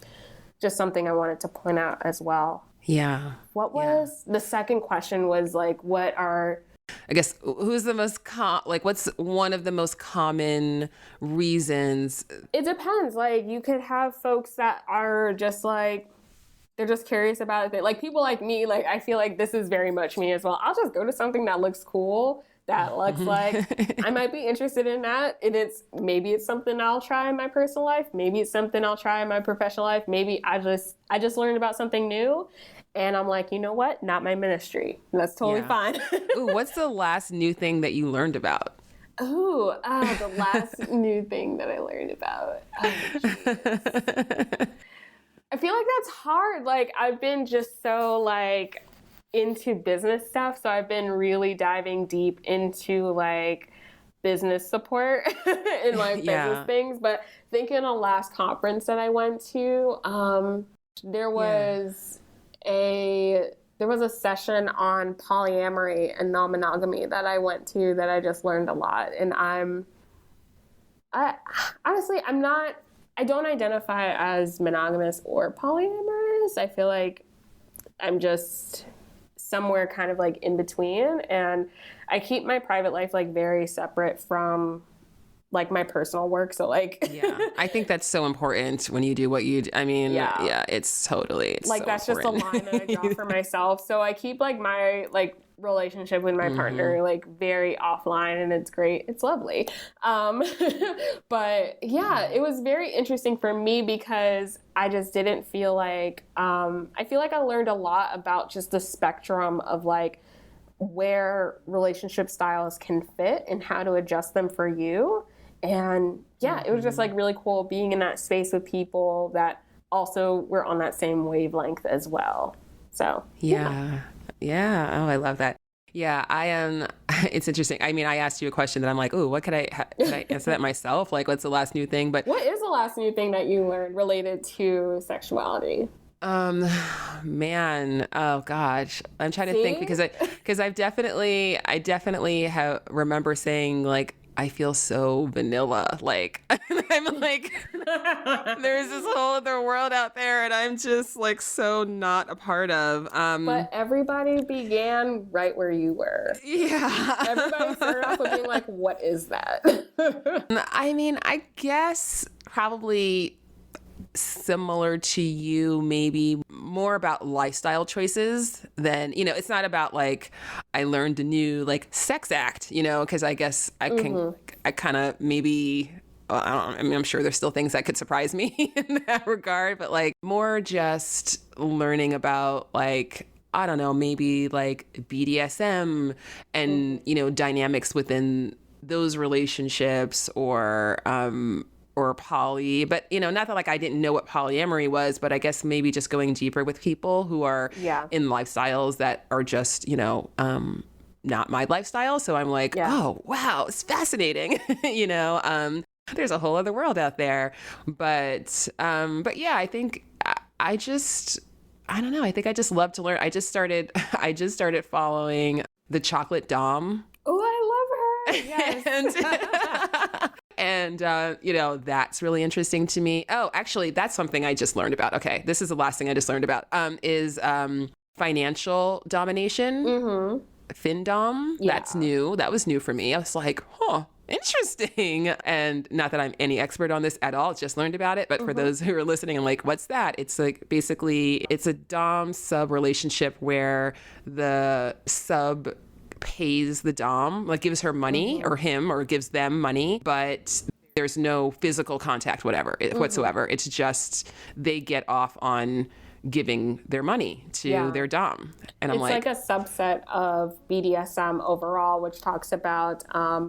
just something I wanted to point out as well. Yeah. What was the second question was like, what are, I guess, who's the most what's one of the most common reasons? It depends. Like you could have folks that are just like, they're just curious about it. Like people like me, like I feel like this is very much me as well. I'll just go to something that looks cool, that looks like I might be interested in that. And maybe it's something I'll try in my personal life. Maybe it's something I'll try in my professional life. Maybe I just learned about something new. And I'm like, you know what? Not my ministry. That's totally fine. Ooh, what's the last new thing that you learned about? The last new thing that I learned about. Oh, I feel like that's hard. Like I've been just so like into business stuff. So I've been really diving deep into like business support and like business things. But I think in a last conference that I went to, there was a session on polyamory and non-monogamy that I went to that I just learned a lot. And I don't identify as monogamous or polyamorous. I feel like I'm just somewhere kind of like in between. And I keep my private life like very separate from like my personal work. So like, I think that's so important when you do what you do. I mean, it's like, so that's important. Just a line that I draw for myself. So I keep like my like relationship with my partner like very offline, and it's great. It's lovely. But yeah, it was very interesting for me because I just didn't feel like, I feel like I learned a lot about just the spectrum of like where relationship styles can fit and how to adjust them for you. And it was just like really cool being in that space with people that also were on that same wavelength as well. So yeah. Oh, I love that. Yeah, I am. It's interesting. I mean, I asked you a question that I'm like, oh, what could I answer that myself? Like, what's the last new thing? But what is the last new thing that you learned related to sexuality? Man, oh gosh, I'm trying to think because I definitely remember saying like, I feel so vanilla. Like I'm like, there's this whole other world out there and I'm just like so not a part of. But everybody began right where you were. Yeah. Everybody started off with being like, what is that? I mean, I guess probably similar to you, maybe more about lifestyle choices than, it's not about like, I learned a new like sex act, because I guess I kind of maybe, I'm sure there's still things that could surprise me in that regard, but like more just learning about like, I don't know, maybe like BDSM and, dynamics within those relationships or poly, but not that like I didn't know what polyamory was, but I guess maybe just going deeper with people who are in lifestyles that are just, not my lifestyle. So I'm like, oh, wow, it's fascinating. There's a whole other world out there. But yeah, I think I don't know. I think I just love to learn. I just started following the Chocolate Dom. Oh, I love her. Yes. And, that's really interesting to me. Oh, actually, that's something I just learned about. Okay, this is the last thing I just learned about, is financial domination, FinDom. Yeah. That's new. That was new for me. I was like, interesting. And not that I'm any expert on this at all, just learned about it. But for those who are listening, I'm like, what's that? It's like, basically, it's a Dom-sub relationship where the sub pays the Dom, like gives her money or him or gives them money, but there's no physical contact, whatsoever. It's just they get off on giving their money to their dom. And I'm it's like a subset of BDSM overall, which talks about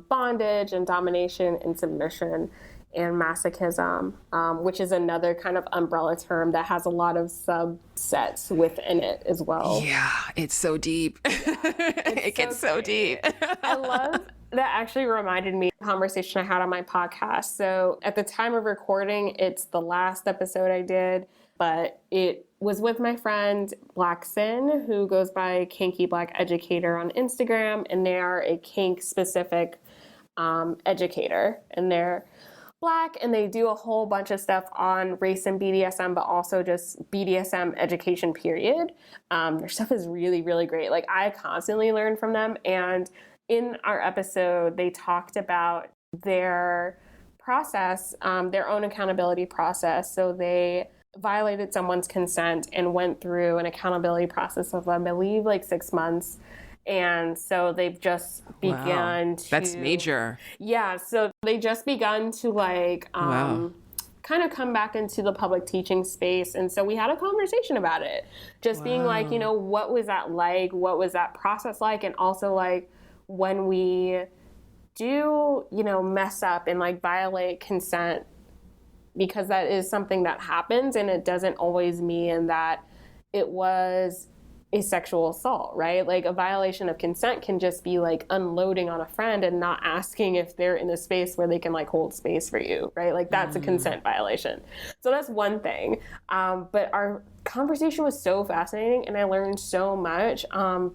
bondage and domination and submission and masochism, which is another kind of umbrella term that has a lot of subsets within it as well. Yeah, it's so deep. It gets so deep. I love that. Actually reminded me of a conversation I had on my podcast. So at the time of recording, it's the last episode I did, but it was with my friend BlakSyn, who goes by Kinky Black Educator on Instagram, and they are a kink specific educator, and they're Black, and they do a whole bunch of stuff on race and BDSM, but also just BDSM education, period. Their stuff is really, really great. Like, I constantly learn from them. And in our episode, they talked about their process, their own accountability process. So they violated someone's consent and went through an accountability process of, I believe, like 6 months. And so they've just begun to... That's major. Yeah, so they just begun to like kind of come back into the public teaching space. And so we had a conversation about it. Just being like, you know, what was that like? What was that process like? And also like when we do, you know, mess up and like violate consent, because that is something that happens, and it doesn't always mean that it was a sexual assault, right? Like a violation of consent can just be like unloading on a friend and not asking if they're in a space where they can like hold space for you, right? Like that's a consent violation. So that's one thing. But our conversation was so fascinating, and I learned so much,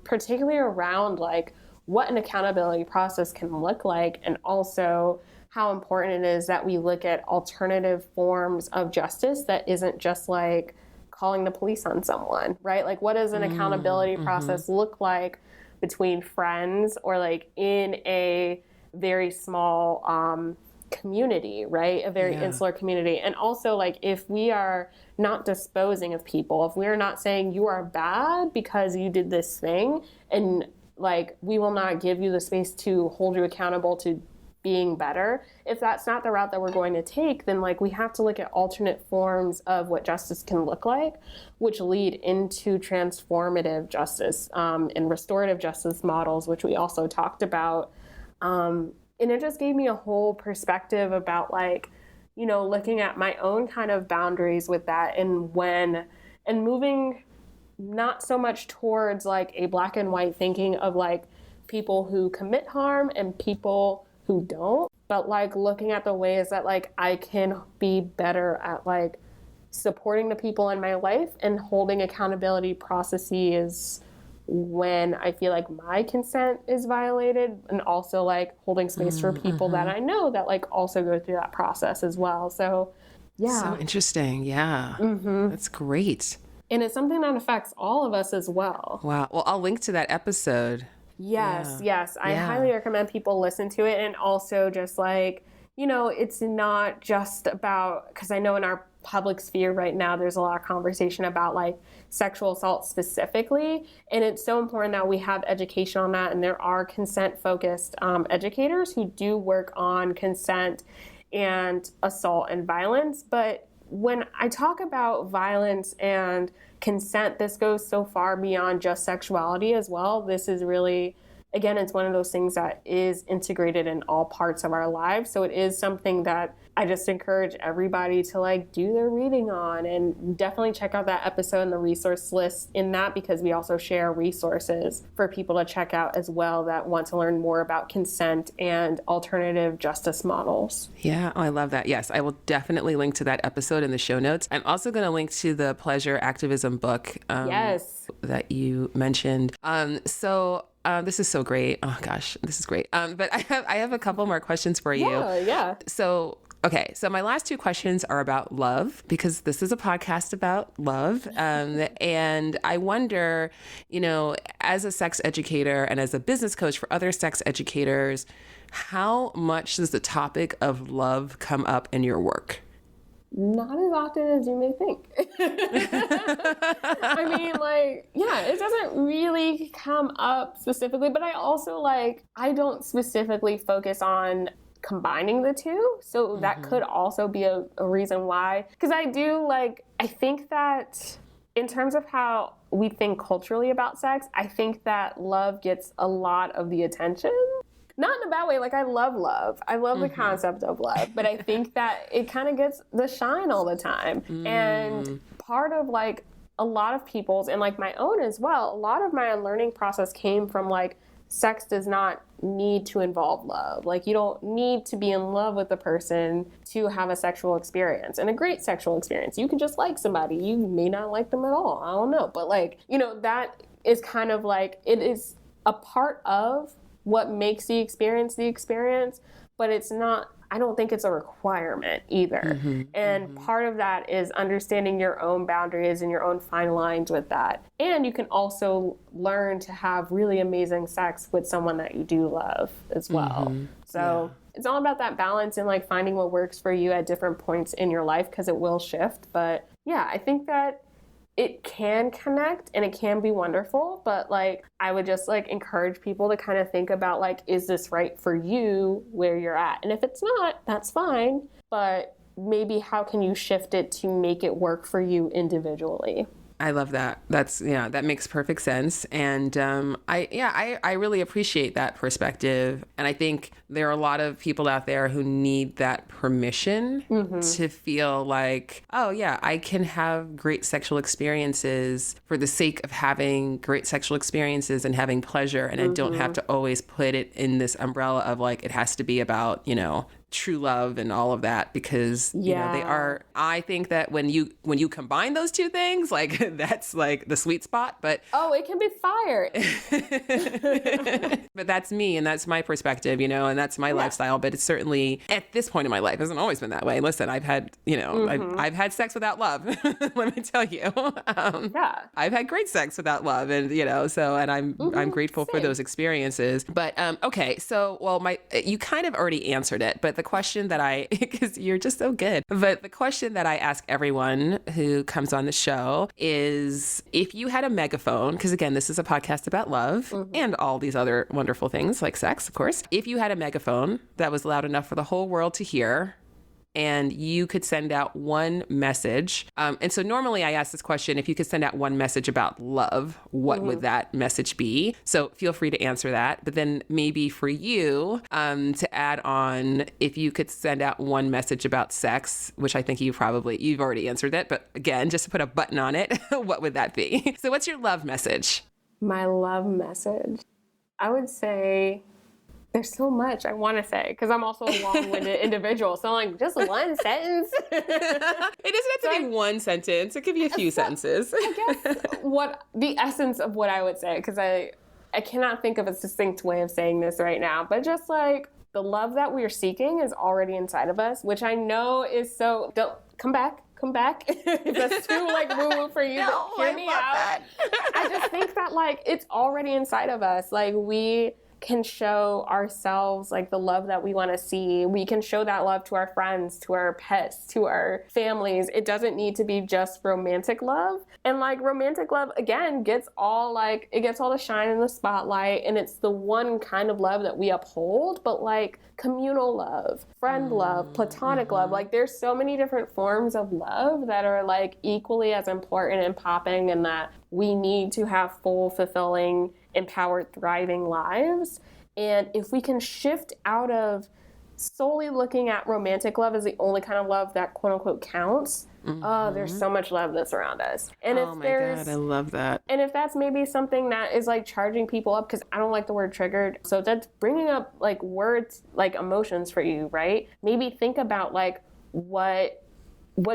particularly around like what an accountability process can look like, and also how important it is that we look at alternative forms of justice that isn't just like calling the police on someone, right? Like, what does an accountability process look like between friends, or like in a very small community, right? A very insular community. And also, like, if we are not disposing of people, if we are not saying you are bad because you did this thing, and like, we will not give you the space to hold you accountable to being better, if that's not the route that we're going to take, then like we have to look at alternate forms of what justice can look like, which lead into transformative justice and restorative justice models, which we also talked about. And it just gave me a whole perspective about like, you know, looking at my own kind of boundaries with that, and moving not so much towards like a black and white thinking of like people who commit harm and people who don't, but like looking at the ways that like I can be better at like supporting the people in my life and holding accountability processes when I feel like my consent is violated, and also like holding space for people that I know that like also go through that process as well. So yeah. So interesting. Yeah. That's great. And it's something that affects all of us as well. Wow. Well, I'll link to that episode. Yes. I highly recommend people listen to it. And also just like, you know, it's not just about, because I know in our public sphere right now, there's a lot of conversation about like sexual assault specifically. And it's so important that we have education on that. And there are consent focused educators who do work on consent and assault and violence. But when I talk about violence and consent, this goes so far beyond just sexuality as well. This is really, again, it's one of those things that is integrated in all parts of our lives. So it is something that I just encourage everybody to like do their reading on, and definitely check out that episode and the resource list in that, because we also share resources for people to check out as well that want to learn more about consent and alternative justice models. Yeah, I love that. Yes, I will definitely link to that episode in the show notes. I'm also going to link to the Pleasure Activism book that you mentioned. This is so great. Oh gosh, this is great. But I have a couple more questions for you. Yeah. So my last two questions are about love, because this is a podcast about love. And I wonder, you know, as a sex educator and as a business coach for other sex educators, how much does the topic of love come up in your work? Not as often as you may think. I mean, like, yeah, it doesn't really come up specifically, but I also like, I don't specifically focus on combining the two. So that could also be a reason why. Because I do like, I think that in terms of how we think culturally about sex, I think that love gets a lot of the attention. Not in a bad way. Like, I love love. I love the concept of love. But I think that it kind of gets the shine all the time. And part of, like, a lot of people's, and, like, my own as well, a lot of my unlearning process came from, like, sex does not need to involve love. Like, you don't need to be in love with the person to have a sexual experience, and a great sexual experience. You can just like somebody. You may not like them at all. I don't know. But, like, you know, that is kind of like, it is a part of what makes the experience, but it's not, I don't think it's a requirement either. And part of that is understanding your own boundaries and your own fine lines with that. And you can also learn to have really amazing sex with someone that you do love as well. So it's all about that balance and, like, finding what works for you at different points in your life, because it will shift. But yeah, I think that it can connect and it can be wonderful, but, like, I would just, like, encourage people to kind of think about, like, is this right for you where you're at? And if it's not, that's fine, but maybe how can you shift it to make it work for you individually? I love that. That makes perfect sense. And I really appreciate that perspective. And I think there are a lot of people out there who need that permission to feel like, oh yeah, I can have great sexual experiences for the sake of having great sexual experiences and having pleasure. And I don't have to always put it in this umbrella of, like, it has to be about, you know, true love and all of that, because you know, they are, I think that when you combine those two things, like, that's, like, the sweet spot. But it can be fire. But that's me, and that's my perspective, you know, and that's my lifestyle. But it's certainly, at this point in my life, hasn't always been that way. Listen, I've had, you know, I've had sex without love. Let me tell you. I've had great sex without love, and, you know, so, and I'm grateful for those experiences. But okay, so, well, you kind of already answered it, but the question that because you're just so good, but the question that I ask everyone who comes on the show is, if you had a megaphone, because again, this is a podcast about love and all these other wonderful things like sex, of course. If you had a megaphone that was loud enough for the whole world to hear, and you could send out one message. And so normally I ask this question, if you could send out one message about love, what would that message be? So feel free to answer that. But then maybe for you to add on, if you could send out one message about sex, which I think you've already answered it. But again, just to put a button on it, what would that be? So what's your love message? My love message? I would say, there's so much I want to say, because I'm also a long-winded individual. So I'm like, just one sentence? It doesn't have to be one sentence. It could be a few sentences. I guess the essence of what I would say, because I cannot think of a succinct way of saying this right now, but just, like, the love that we are seeking is already inside of us, which I know is so, don't come back. If that's too, like, woo-woo for you, No, hear me out. I just think that, like, it's already inside of us. Like, we can show ourselves, like, the love that we want to see. We can show that love to our friends, to our pets, to our families. It doesn't need to be just romantic love. And, like, romantic love, again, gets all the shine in the spotlight, and it's the one kind of love that we uphold. But, like, communal love, friend love, platonic love, like, there's so many different forms of love that are, like, equally as important and popping, and that we need to have full, fulfilling, empowered, thriving lives. And if we can shift out of solely looking at romantic love as the only kind of love that quote unquote counts, there's so much love that's around us. And oh my God, I love that. And if that's maybe something that is, like, charging people up, because I don't like the word triggered, so that's bringing up, like, words, like, emotions for you, right? Maybe think about, like, what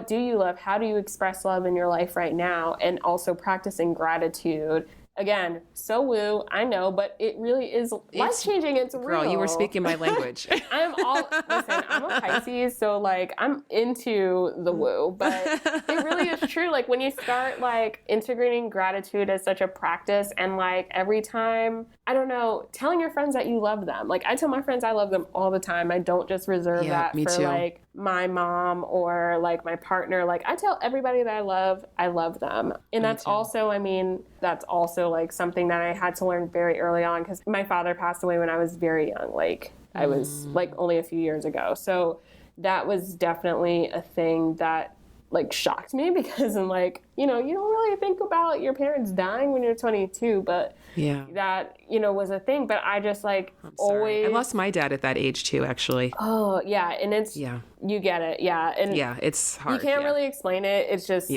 do you love? How do you express love in your life right now? And also practicing gratitude. Again, so woo, I know, but it really is life-changing. It's real. Girl, you were speaking my language. I'm a Pisces, so, like, I'm into the woo, but it really is true. Like, when you start, like, integrating gratitude as such a practice, and, like, every time, I don't know, telling your friends that you love them. Like, I tell my friends I love them all the time. I don't just reserve that for, too. like, my mom or, like, my partner. Like, I tell everybody that I love them. And that's also, like, something that I had to learn very early on, because my father passed away when I was very young. Like, I was, like, only a few years ago. So that was definitely a thing that like shocked me because I'm like, you don't really think about your parents dying when you're 22, but that, was a thing. But I just like always. I lost my dad at that age too, actually. Oh, yeah. And it's, you get it. Yeah. And it's hard. You can't really explain it. It's just,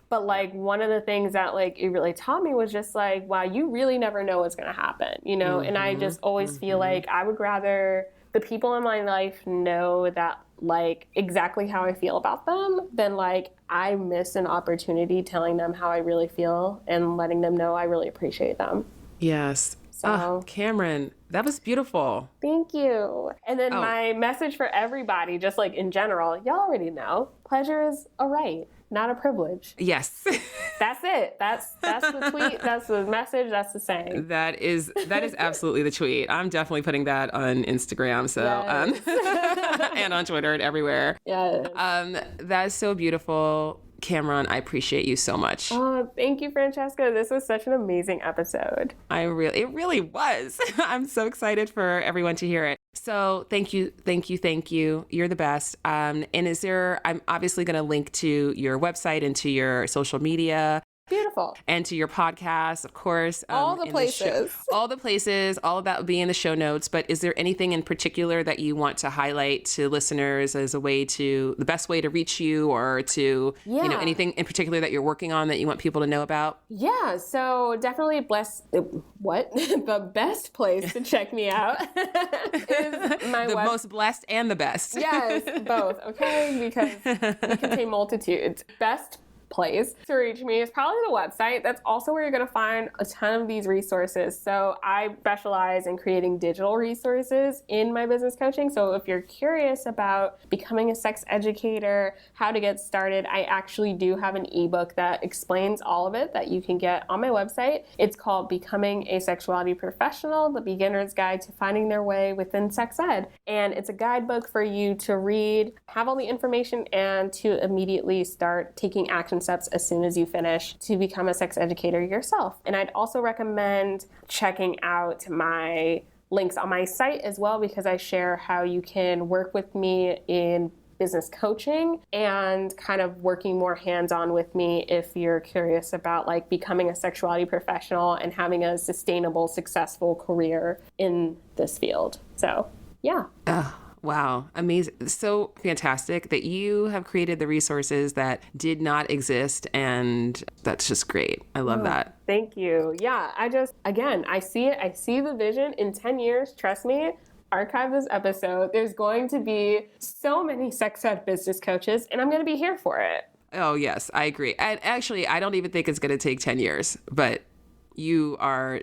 But like one of the things that like it really taught me was just like, wow, you really never know what's going to happen, and I just always feel like I would rather the people in my life know that like exactly how I feel about them than like I miss an opportunity telling them how I really feel and letting them know I really appreciate them. Yes. So Cameron, that was beautiful. Thank you. And then my message for everybody, just like in general, y'all already know, pleasure is a right, not a privilege. Yes. That's it. That's the tweet. That's the message. That's the saying. That is absolutely the tweet. I'm definitely putting that on Instagram. So, and on Twitter and everywhere. Yes. That's so beautiful. Cameron, I appreciate you so much. Oh, thank you, Francesca. This was such an amazing episode. It really was. I'm so excited for everyone to hear it. So thank you. You're the best. And I'm obviously going to link to your website and to your social media. Beautiful. And to your podcast, of course. All the places. All the places. All of that will be in the show notes. But is there anything in particular that you want to highlight to listeners as the best way to reach you, or to, anything in particular that you're working on that you want people to know about? Yeah. So definitely the best place to check me out is my most blessed and the best. Yes, both. Okay. Because we contain multitudes. Best place to reach me is probably the website. That's also where you're going to find a ton of these resources. So I specialize in creating digital resources in my business coaching. So if you're curious about becoming a sex educator, how to get started, I actually do have an ebook that explains all of it that you can get on my website. It's called Becoming a Sexuality Professional, the Beginner's Guide to Finding Their Way Within Sex Ed. And it's a guidebook for you to read, have all the information, and to immediately start taking action steps as soon as you finish to become a sex educator yourself. And I'd also recommend checking out my links on my site as well, because I share how you can work with me in business coaching and kind of working more hands-on with me if you're curious about like becoming a sexuality professional and having a sustainable, successful career in this field. So, yeah. Wow. Amazing. So fantastic that you have created the resources that did not exist. And that's just great. I love that. Thank you. Yeah. I see it. I see the vision in 10 years. Trust me. Archive this episode. There's going to be so many sex ed business coaches, and I'm going to be here for it. Oh, yes. I agree. And actually, I don't even think it's going to take 10 years, but you are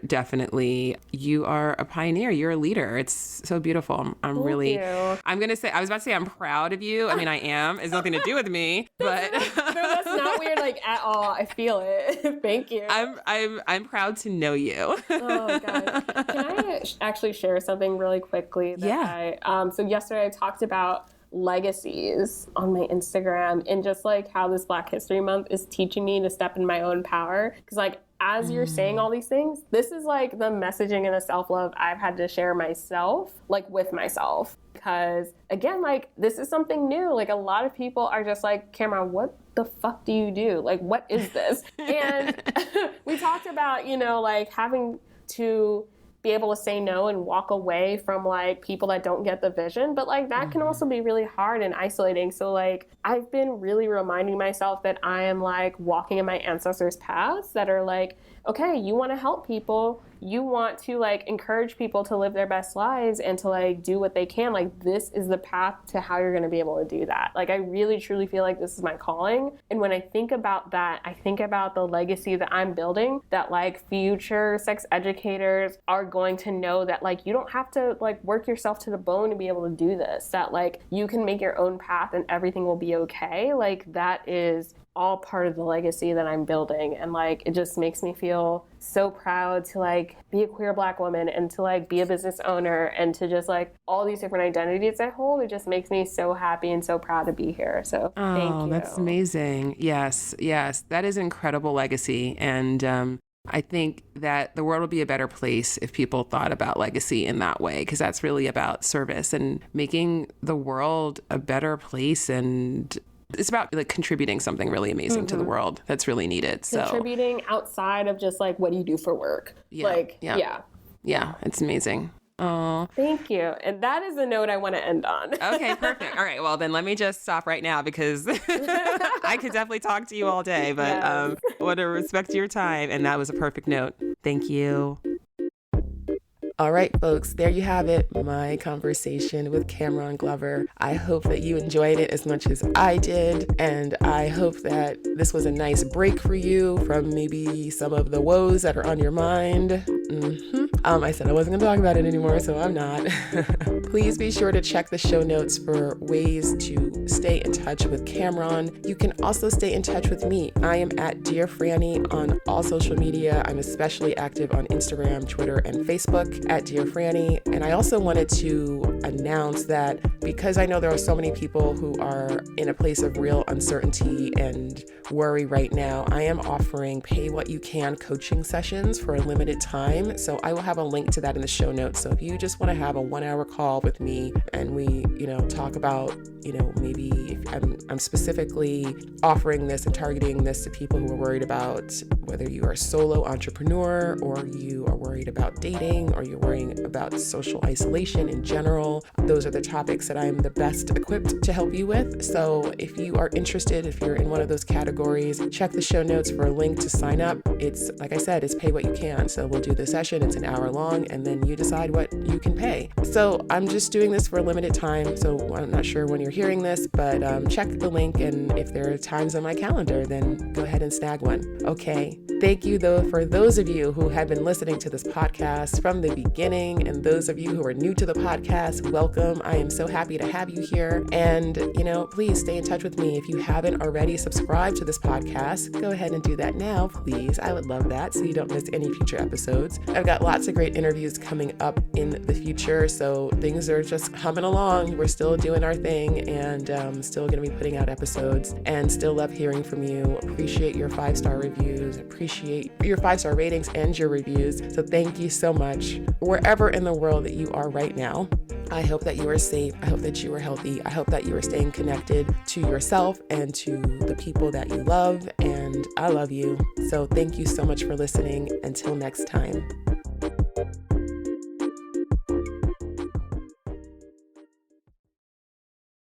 a pioneer. You're a leader. It's so beautiful. I was about to say I'm proud of you. I mean, I am. It's nothing to do with me, but no, that's not weird, like at all. I feel it. Thank you. I'm proud to know you. Oh God. Can I actually share something really quickly? So yesterday I talked about legacies on my Instagram and just like how this Black History Month is teaching me to step in my own power. Because like, as you're saying all these things, this is like the messaging and the self-love I've had to share myself, like with myself. Because again, like this is something new. Like a lot of people are just like, Cameron, what the fuck do you do? Like, what is this? And we talked about, like having to be able to say no and walk away from like people that don't get the vision. But like that can also be really hard and isolating. So like I've been really reminding myself that I am like walking in my ancestors' paths that are like, okay, you want to help people. You want to like encourage people to live their best lives and to like do what they can. Like this is the path to how you're going to be able to do that. Like I really truly feel like this is my calling. And when I think about that, I think about the legacy that I'm building, that like future sex educators are going to know that like you don't have to like work yourself to the bone to be able to do this, that like you can make your own path and everything will be okay. Like that is all part of the legacy that I'm building. And like, it just makes me feel so proud to like be a queer Black woman and to like be a business owner and to just like all these different identities I hold. It just makes me so happy and so proud to be here. So thank you. That's amazing. Yes. That is an incredible legacy. And, I think that the world would be a better place if people thought about legacy in that way, because that's really about service and making the world a better place and It's about like contributing something really amazing to the world that's really needed. So contributing outside of just like, what do you do for work? Yeah, it's amazing. Oh, thank you. And that is the note I want to end on. Okay, perfect. All right. Well, then let me just stop right now because I could definitely talk to you all day, but I want to respect your time. And that was a perfect note. Thank you. All right, folks, there you have it. My conversation with Cameron Glover. I hope that you enjoyed it as much as I did. And I hope that this was a nice break for you from maybe some of the woes that are on your mind. I said I wasn't going to talk about it anymore, so I'm not. Please be sure to check the show notes for ways to stay in touch with Cameron. You can also stay in touch with me. I am at Dear Franny on all social media. I'm especially active on Instagram, Twitter, and Facebook at Dear Franny. And I also wanted to announce that because I know there are so many people who are in a place of real uncertainty and worry right now, I am offering pay what you can coaching sessions for a limited time. So I will have a link to that in the show notes. So if you just want to have a 1-hour call with me and we, talk about, maybe if I'm specifically offering this and targeting this to people who are worried about whether you are a solo entrepreneur or you are worried about dating or you're worrying about social isolation in general. Those are the topics that I'm the best equipped to help you with. So if you are interested, if you're in one of those categories, check the show notes for a link to sign up. It's, like I said, it's pay what you can. So we'll do the session. It's an hour long and then you decide what you can pay. So I'm just doing this for a limited time. So I'm not sure when you're hearing this, but check the link. And if there are times on my calendar, then go ahead and snag one. Okay. Thank you, though, for those of you who have been listening to this podcast from the beginning, and those of you who are new to the podcast, welcome. I am so happy to have you here. And, please stay in touch with me. If you haven't already subscribed to this podcast, go ahead and do that now, please. I would love that so you don't miss any future episodes. I've got lots of great interviews coming up in the future, so things are just humming along. We're still doing our thing and still going to be putting out episodes and still love hearing from you. Appreciate your 5-star reviews. Appreciate your 5-star ratings and your reviews. So thank you so much. Wherever in the world that you are right now, I hope that you are safe. I hope that you are healthy. I hope that you are staying connected to yourself and to the people that you love. And I love you. So thank you so much for listening. Until next time.